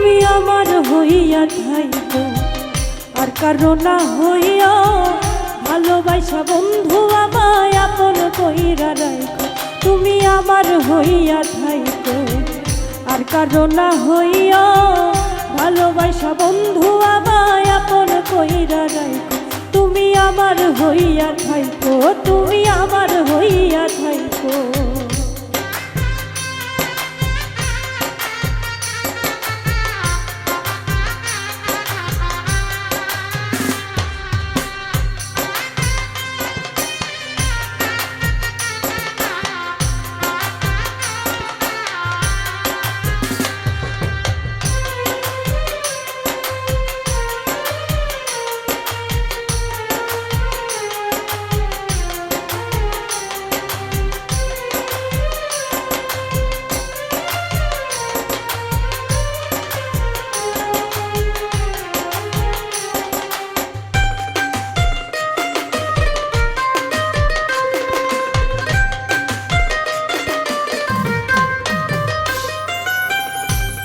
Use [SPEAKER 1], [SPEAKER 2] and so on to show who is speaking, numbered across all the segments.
[SPEAKER 1] তুমি আমার হইয়া থাইকো আর কারো না হইয়া, ভালোবাসা বন্ধু আমায় আপন কইরা রাখো। তুমি আমার হইয়া থাইকো আর কারো না হইয়া, ভালোবাসা বন্ধু আমায় আপন কইরা রাখো। তুমি আমার হইয়া থাইকো, তুমি আমার হইয়া থাইকো।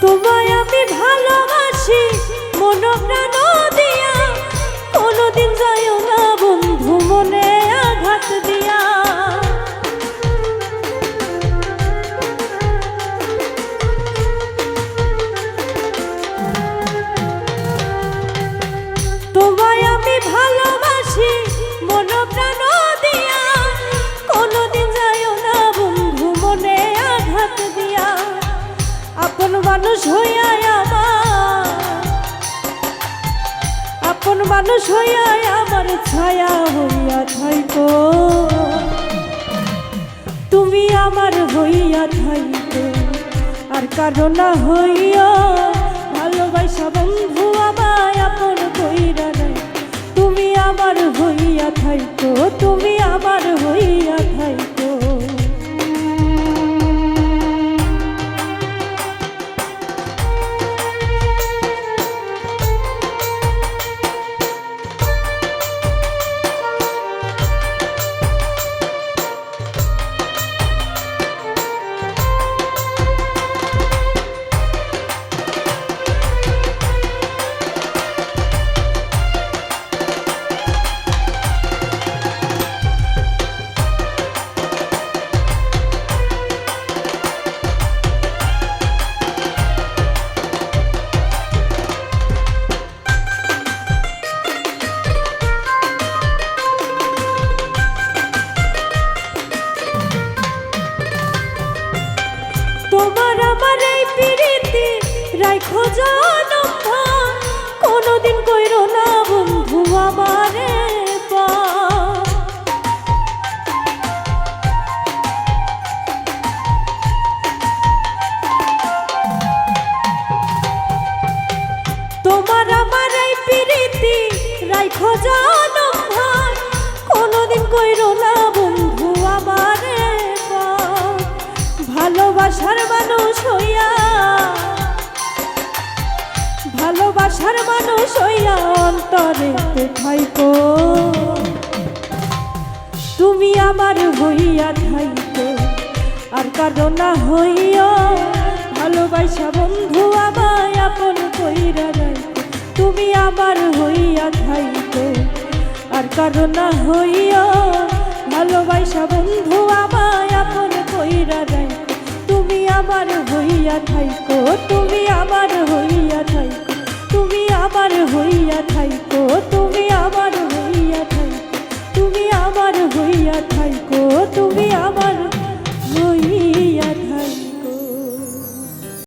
[SPEAKER 1] তোমায় আমি ভালোবাসি মন প্রাণ দিয়া, কোনোদিন যাইও না বন্ধু মনে আঘাত দিয়া। তোমায় আমি ভালোবাসি মন প্রাণ দিয়া, কোনোদিন যাইও না বন্ধু মনে আঘাত দিয়া। আপন মানুষ হইয়া আমার, আপন মানুষ হইয়া আমার ছায়া হইয়া থাইকো। তুমি আমার হইয়া থাইকো আর কারো না হইয়া, ভালোবাসা বন্ধু আমায় আপন কইরা রাখো। তুমি আমার হইয়া থাইকো, তুমি আমার হইয়া থাইকো। তোমার আমার এই প্রীতি রাখো জনম ভর, কোনোদিন কইরো না বন্ধু আমারে পর। তোমার আমার এই প্রীতি রাখো জনম ভর, কোনোদিন কইরো না বন্ধু আমারে পর। ভালোবাসার মানুষ হইয়া, ভালোবাসার মানুষ হইয়া অন্তরে থাইকো। তুমি আমার হইয়া থাইকো আর কারো না হইয়া, ভালোবাসা বন্ধু আমায় আপন কইরা রাখো। তুমি আমার হইয়া থাইকো আর কারো না হইয়া, ভালোবাসা বন্ধু আমায় আপন কইরা রাখো। তুমি আমার হইয়া থাইকো, তুমি আমার হইয়া থাইকো, তুমি আমার